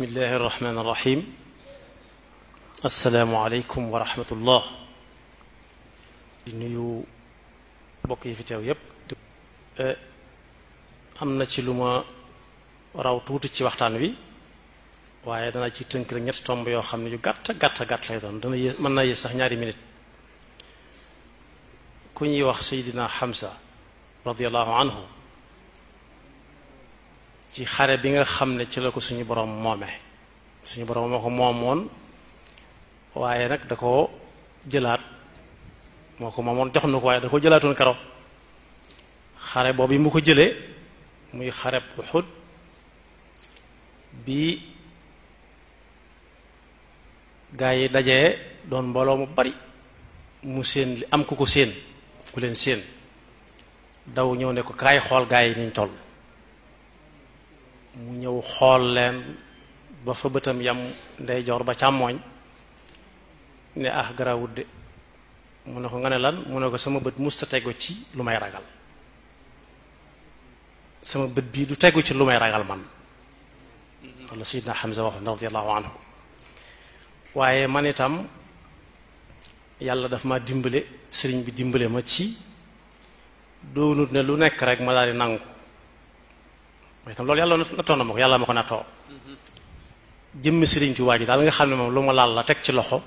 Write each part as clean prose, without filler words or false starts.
bismillahi irrahmani irrahim asalaamualeykum wa rahmatullah di nuyu mbokk yi fi teew yépp am na ci lu ma raw tuuti ci waxtaan wi waaye dana ci tënk rek ñetti tomb yoo xam ne yu gàtt gàtt lay doon dana yées mën naa yées sax ñaari minute ku ñuy wax Seydina Hamza radiallahu anhu ci xare bi nga xam ne ci la ko suñu borom moomee suñu borom moo ko moomoon waaye nag da ko jëlaat moo ko moomoon jox na ko waaye da ko jëlaatoon kero xare boobu mu ko jëlee muy xareb Uhud bi gaa yi dajee doon mbooloo mu bari mu séen li am ku ko séen ku leen séen daw ñëw ne ko kaay xool gaa yi niñ toll mu ñëw xool leen ba fa bëtam yam ndeyjoor ba càmmooñ ne garawut de mu ne ko nga ne lan mu ne ko sama bët musta tegu ci lu may ragal sama bët bii du tegu ci lu may ragal man walla Seydina Hamza wax radiyallahu anhu waaye man itam yàlla daf ma dimbale sëriñ bi dimbale ma ci doonut ne lu nekk rek ma daal di nangu mooy itam loolu yàlla nattoon na ma ko yàlla ma ko nattoo jëmmi sëriñ Tuubaa ji daal nga xam ne moom lu ma laal la teg ci loxo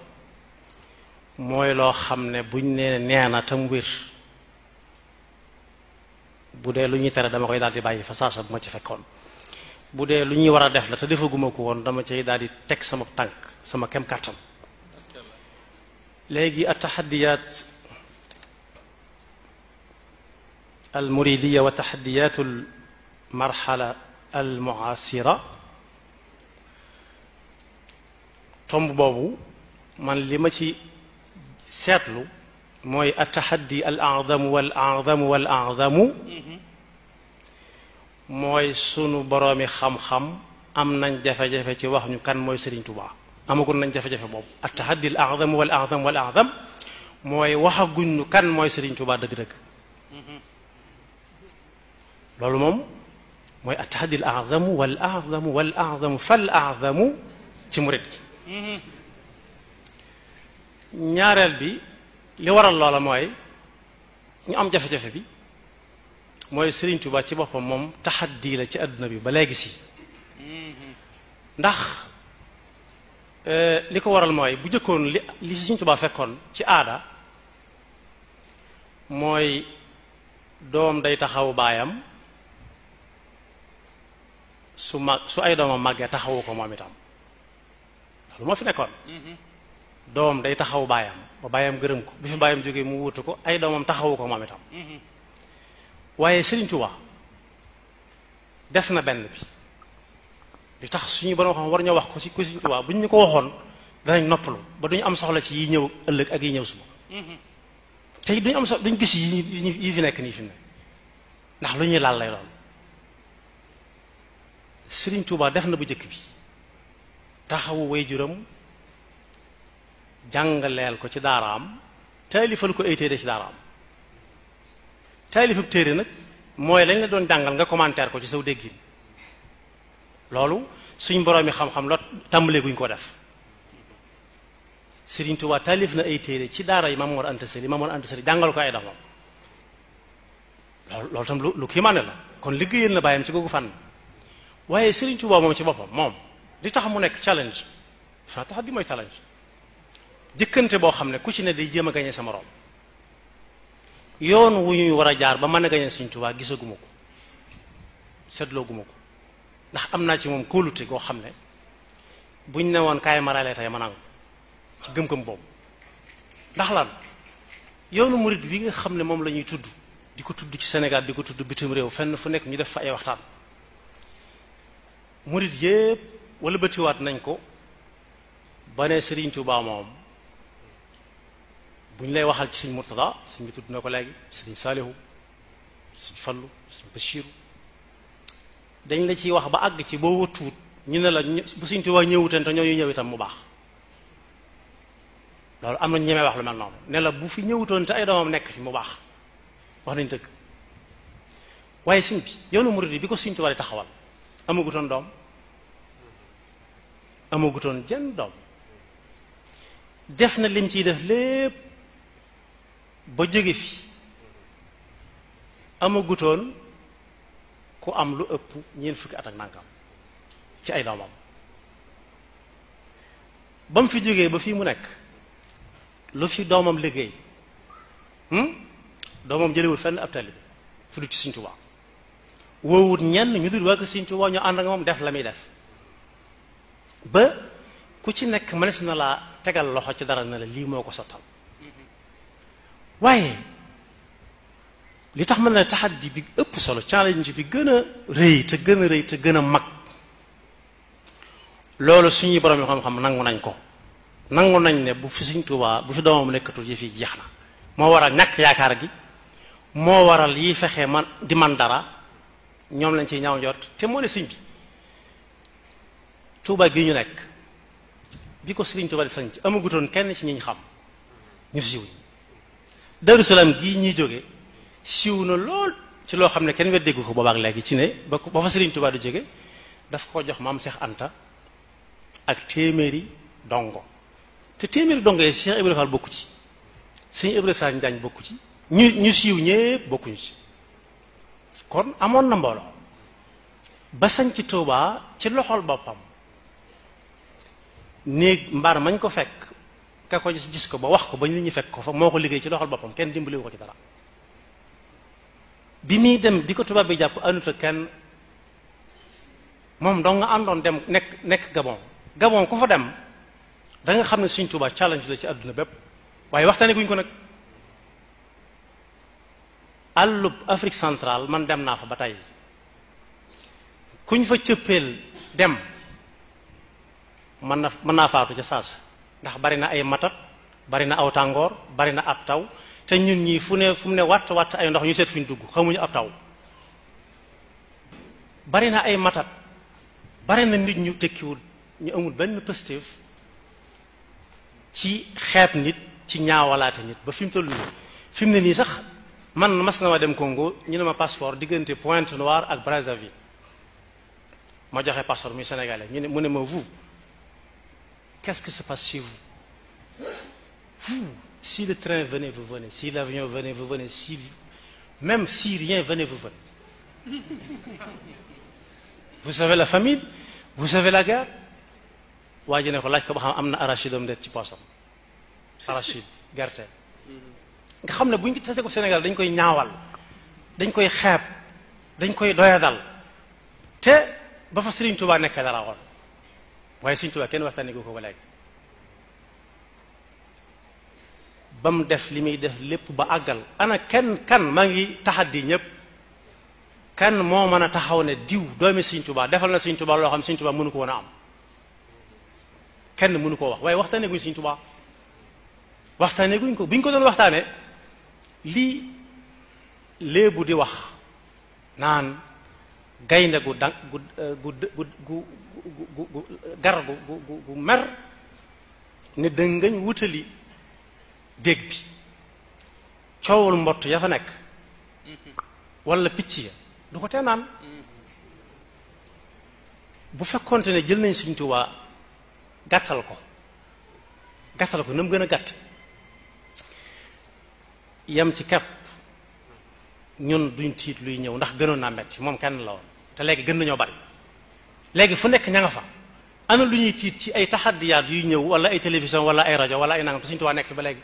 mooy loo xam ne buñ nee nee na tam wér bu dee lu ñuy tere dama koy daal di bàyyi fa saasa bu ma ci fekkoon bu dee lu ñuy war a def la te defaguma ko woon dama cay daal di teg sama tànk sama kem kàttan léegi at-tahaddiyat al muridiya wa tahaddiyat al marhala al muasira tomb boobu man li ma ci seetlu mooy at-tahaddi al a'zamu wal a'zamu wal a'zamu mooy sunu boroomi xam-xam am nañ jafe-jafe ci wax ñu kan mooy Serigne Touba amagul nañ jafe-jafe boobu at-tahaddi al a'zamu wal a'zamu wal a'zam mooy waxaguñ ñu kan mooy Serigne Touba dëgg-dëgg loolu moom mooy at-tahaddi al a'zamu wal a'zamu wal a'zamu fal a'zamu ci murid ñaareel bi li waral loola mooy ñu am jafe-jafe bi mooy Serigne Touba ci boppam moom taxaddi la ci àdduna bi ba léegi si ndax li ko waral mooy bu jëkkoon li Serigne Touba fekkoon ci aada mooy doom day taxaw baayam su ay doomam màggee taxawu ko moom itam loolu moo fi nekkoon doom day taxaw baayam ba baayam gërëm ko bi fi baayam jógee mu wutu ko ay doomam taxawu ko moom itam waaye Serigne Touba def na benn bi li tax suñu borom xam war ñoo wax ko ci Serigne Touba bu ñu ko waxoon danañ noppalu ba duñu am soxla ci yi ñëw ëllëg ak yi ñëw suba te duñu am soxla duñu gis yi fi nekk nii fi ne ndax lu ñuy laal lay doon Serigne Touba def na bu jëkk bi taxawu waajuram jàngaleel ko ci daaraam taalifal ko ay téere ci daaraam taalifab téere nag mooy lañ la doon jàngal nga commentaire ko ci saw déggin loolu suñ boroomi xam-xam la tàmbalee guñ ko def Serigne Touba taalif na ay téere ci daara yi Maam Mor Anta Sali jàngal ko ay doomam loolu tam lu kii maane la kon liggéeyal na bàyyam ci googu fànn waaye Serigne Touba moom ci boppam moom li tax mu nekk challenge fa tax di mooy challenge jëkkante boo xam ne ku ci ne day jéem a gañe sa moroom yoon wu ñuy war a jaar ba mën a gañe Serigne Touba gisaguma ko seetlooguma ko ndax am naa ci moom kóolute goo xam ne buñ ne woon kaay marale tey ma nangu ci gëm-gëm boobu ndax lan yoonu murid wi nga xam ne moom la ñuy tudd di ko tudd ci Sénégal di ko tudd bitim réew fenn fu nekk ñu def fa ay waxtaan murid yépp wala bëtiwaat nañ ko ba ne Serigne Touba moom bu ñu lay waxal ci Serigne Murtada Serigne bi tudd na ko léegi Serigne Saalihu Serigne Fallu Serigne Bachiru dañ la ciy wax ba àgg ci boo wëtuwut ñu ne la bu Serigne Touba ñëwuteen te ñooñu ñëw itam mu baax loolu am na ñemee wax lu mel noonu ne la bu fi ñëwutoon te ay doomam nekk fi mu baax wax nañ dëgg waaye Serigne bi yoonu murid bi ko Serigne Touba di taxawal amagutoon doom amagutoon jenn doom def na lim ciy def lépp ba jóge fi amagutoon ku am lu ëpp ñeent fukki at ak nangam ci ay doomam ba mu fi jógee ba fii mu nekk lu fi doomam liggéey doomam jëlewul fenn ab taalibe fu du ci Sëriñ Tuubaa woowut ñenn ñu dul waa ko Sëriñ Tuubaa ñu ànd ak moom def la muy def ba ku ci nekk mënees na laa tegal loxo ci dara na la lii moo ko sottal waaye li tax mën na taxaddi bi ëpp solo challenge bi gën a rëy te gën a rëy te gën a mag loolu suñuy borom yi xam-xam nangu nañ ko nangu nañ ne bu fi Sëriñ Tuubaa bu fi doomam nekkatul yi fi jeex na moo waral ñàkk yaakaar gi moo waral yi fexe man di man dara ñoom lañ ciy ñaaw njort te moo ne sëñ bi Tuubaa gi ñu nekk bi ko Sëriñ Tuubaa di sañc amagutoon kenn ci ñi ñu xam ñu siiw ñi Daaru Salaam gii ñuy jóge siiw na lool ci loo xam ne kenn weddegu ko boobaak léegi ci ne ba fa Sëriñ Tuubaa di jóge daf ko jox maam Cheikh Anta ak téeméeri dongo te téeméeri dongo yi Cheikh Ibrahima Fall bokku ci Sëñ Ibrahima Sarr Njaañ bokku ci ñu siiw ñépp bokkuñu ci kon amoon na mbooloo ba sañ ci Tuubaa ci loxol boppam néeg mbaar mañ ko fekk ka ko gis ko ba wax ko ba nit ñi fekk ko fa moo ko liggéey ci loxol boppam kenn dimbaliwu ko ci dara bi muy dem bi ko tubaab bi jàpp anuta kenn moom dong nga àndoon dem nekk Gabon ku fa dem da nga xam ne Sëriñ Tuubaa challenge la ci àdduna bépp waaye waxtaane guñ ko nag àllub Afrique centrale man dem naa fa ba tey kuñ fa cëppeel dem mën naa faatu ca saasa ndax bari na ay matat bari na aw tàngoor bari na ab taw te ñun ñii fu mu ne watt ay ndox ñu seet fi ñu dugg xamuñu ab taw bari na ay matat bari na nit ñu tekkiwul ñu amul benn positif ci xeeb nit ci ñaawalaate nit ba fi mu toll nii fi mu ne nii sax man mas na ma dem Congo ñu ne ma passeport diggante Pointe-Noire ak Brazzaville ma joxe passeport muy sénégalais mu ne ma vous qu'est-ce que se passe chez vous si le train venait vous venez si l'avion venait vous venez même si rien venait vous venez vous savez la famine vous savez la guerre waa ji ne ko laaj ko ba xam am na arachide am det ci poosam arachide gerte nga xam ne bu ñu tasee ko Sénégal dañ koy ñaawal dañ koy xeeb dañ koy doyadal te ba fa Sëriñ Tuubaa nekkee dara woon waaye Sëriñ Tuubaa kenn waxtaanee ko ba léegi ba mu def li muy def lépp ba àggal ana kan maa ngi taxaddi ñépp kan moo mën a taxaw ne diw doomi Sëriñ Tuubaa defal na Sëriñ Tuubaa loo xam Sëriñ Tuubaa mënu ko woon a am kenn mënu koo wax waaye waxtaanee guñ Sëriñ Tuubaa waxtaanee guñ ko bu ñu ko doon waxtaanee lii léebu di wax naan gaynde gu gar gu mer ne dëngañ wutali dégg bi coowul mbott ya fa nekk wala picc ya du ko tee naan bu fekkonte ne jël nañ Sëriñ Tuubaa gàttal ko na mu gën a gàtt yem ci kepp ñun duñ tiit luy ñëw ndax gënoon naa metti moom kenn la woon te léegi gën nañoo bari léegi fu nekk ña nga fa ana lu ñuy tiit ci ay taxaddiyaat yuy ñëw wala ay télévision wala ay rajo wala ay nangam te Sëriñ Tuubaa nekk fi ba léegi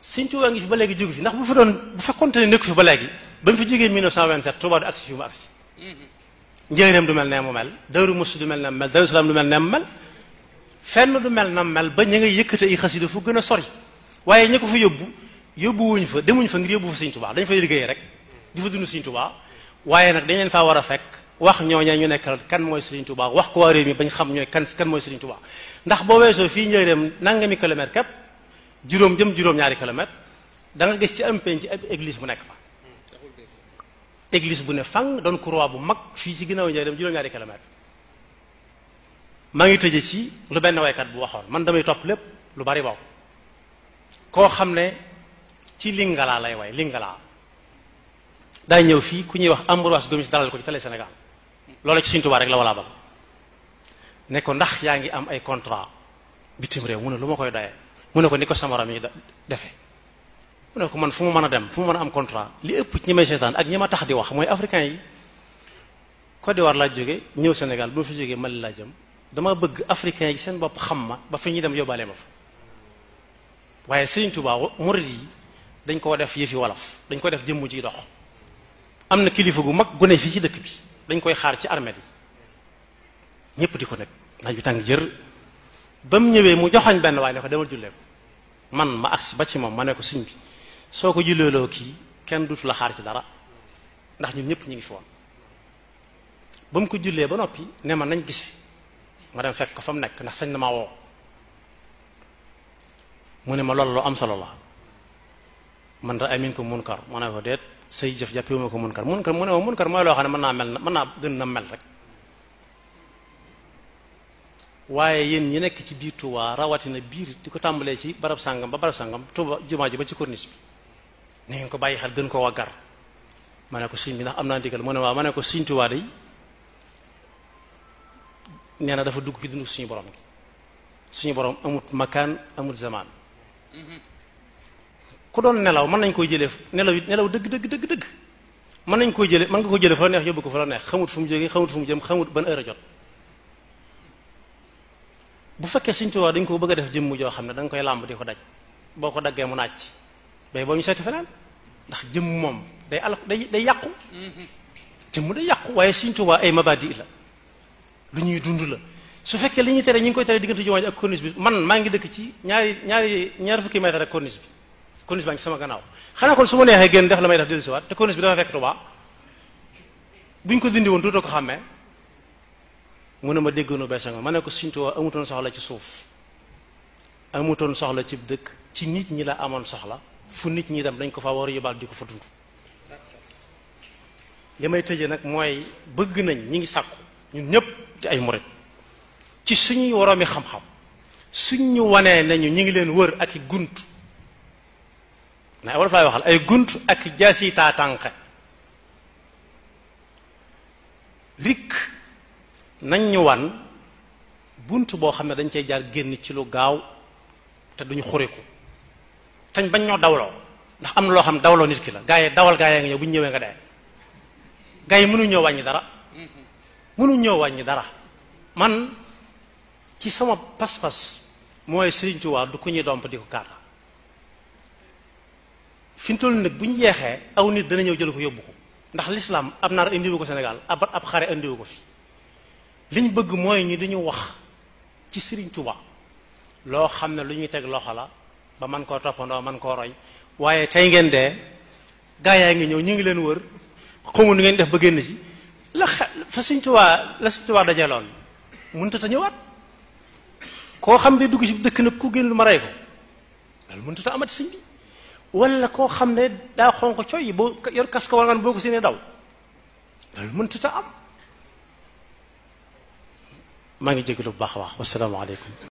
Sëriñ Tuubaa ngi fi ba léegi jógu fi ndax bu fekkonte ne nekku fi ba léegi ba mu fi jógee 1927 Tuubaa du agsi fi mu agsi njëriñam du mel ne mu mel Daaru Muxti du mel ne mu mel Daaru Salaam du mel ne mu mel fenn du mel na mel ba ña ngay yëkkate ay xasida fu gën a sori waaye ña ko fa yóbbuwuñ fa demuñ fa ngir yóbbu fa Sëriñ Tuubaa dañ fay liggéey rek di fa dund Sëriñ Tuubaa waaye nag dañ leen faa war a fekk wax ñooñee ñu nekkal kan mooy Sëriñ Tuubaa wax ko waa réew mi bañ xam ñooy kan mooy Sëriñ Tuubaa ndax boo weesoo fii njëreem nangami kilomètre képp juróom-ñaari kilomètre da nga gis ci am penc ci ab église bu nekk fa église bu ne fang doon croix bu mag fii ci ginnaaw njëreem juróom-ñaari kilomètre maa ngi tëje ci lu benn waykat bu waxoon man damay topp lépp lu bari bokk koo xam ne ci Lingala lay way Lingala day ñëw fii ku ñuy wax Ambroise Gomis dalal ko ci télé Sénégal loolu ci Sëriñ Tuubaa rek la walaa bal ne ko ndax yaa ngi am ay contrat bitim réew mu ne lu ma koy doyee mu ne ko ni ko sama ram yi defe mu ne ko man fu mu mën a dem fu mu mën a am contrat li ëpp ci ñi may seetaan ak ñi ma tax di wax mooy africain yi. Côte d'Ivoire laa jóge ñëw Sénégal bu ma fi jógee Mali laa jëm dama bëgg africain yi seen bopp xam ma ba fi ñuy dem yóbbaale ma fa waaye Sëriñ Tuubaa murid yi dañ koo def yëfi wolof dañ ko def jëmm ji dox am na kilifa gu mag gu ne fii ci dëkk bi dañ koy xaar ci armée yi ñëpp di ko nekk naaj bi tàng jër ba mu ñëwee mu joxañ benn waaye ne ko demal jullee ko man ma agsi ba ci moom ma ne ko sëñ bi soo ko julleeloo kii kenn dutu la xaar ci dara ndax ñun ñëpp ñu ngi fi woon ba mu ko jullee ba noppi ne ma nañ gise ma dem fekk ko fa mu nekk ndax sañ na maa woo mu ne ma loolu lu am solo la man ra amin ko munkar ma ne ko déet say jëf jàppewuma ko munkar mu ne ma munkar mooy loo xam ne mën naa gën na mel rek waaye yéen ñi nekk ci biir Touba rawatina biir di ko tàmbalee ci barab sàngam ba barab sàngam Touba jumaa ji ba ci corniche bi na ngeen ko bàyyi xel gën ko waggar ma ne ko sëñ bi ndax am naa ndigal mu ne waaw ma ne ko sëñ Touba day nee na dafa dugg ci dundu suñu borom gi suñu borom amut makaan amut zamaan ku doon nelaw mën nañ koy jëlee nelaw dëgg mën nañ koy jëlee mën nga ko jëlee fa la neex yóbbu ko fa la neex xamut fu mu jógee xamut fu mu jëm xamut ban heure a jot bu fekkee Sëriñ Tuubaa dañ ko bëgg a def jëmm joo xam ne da nga koy làmb di ko daj boo ko daggee mu naaj bay boo ñu seeti feneen ndax jëmm moom day yàqu jëmm day yàqu waaye Sëriñ Tuubaa ay mabadi la lu ñuy dund la su fekkee li ñuy tere ñu ngi koy tere diggante jumaa ji ak corniche bi man maa ngi dëkk ci ñaari fukki mètre ak corniche baa ngi sama gannaaw xanaa kon su ma neexee génn def la may def dellusiwaat te corniche bi dafa fekk Tuubaa buñ ko dindi woon dootoo ko xàmmee mu ne ma déggoonu bees nga ma ne ko Sëriñ Tuubaa amutoon soxla ci suuf amutoon soxla ci dëkk ci nit ñi la amoon soxla fu nit ñi dem dañ ko fa war a yóbbaal di ko fa dund li may tëjee nag mooy bëgg nañ ñi ngi sàkku ñun ñëpp di ay murit ci suñuy woroomi xam-xam suñ ñu wanee nañu ñi ngi leen wër ak i gunt na wala fay waxal ay gunt ak jaasi taatànqe rik nañ ñu wan bunt boo xam ne dañ cay jaar génn ci lu gaaw te duñu xuriku tañ bañ ñoo dawloo ndax am na loo xam ne dawloo nit ki la gaa yi dawal gaa yi nga ñëw bu ñu ñëwee nga dee gaa yi mënuñ ñoo wàññi dara mënuñ ñoo wàññi dara man ci sama pas-pas mooy Sëriñ Tuubaa du ku ñuy domp di ko kaata fi mu toll nag bu ñu yeexee aw nit dana ñëw jël ko yóbbu ko ndax l'islam ab naar indiwu ko Sénégal ab xare indiwu ko fi liñ bëgg mooy ñi duñu wax ci Sëriñ Tuubaa loo xam ne lu ñuy teg loxo la ba man koo toppandoo man koo roy waaye tey ngeen dee gaa yaa ngi ñëw ñu ngi leen wër xamu nu ngeen def ba génn ci la fa Sëriñ Tuubaa dajeeloon mënut a ñëwaat koo xam ne dugg ci dëkk nag ku génn lu ma rey ko loolu mënut a amati sëñ bi wala koo xam ne daa xonq coy yi boo yor kaska war nga boo ko séenee daw loolu mënut a am maa ngi jégalu bu baax a baax wasalaamaaleykum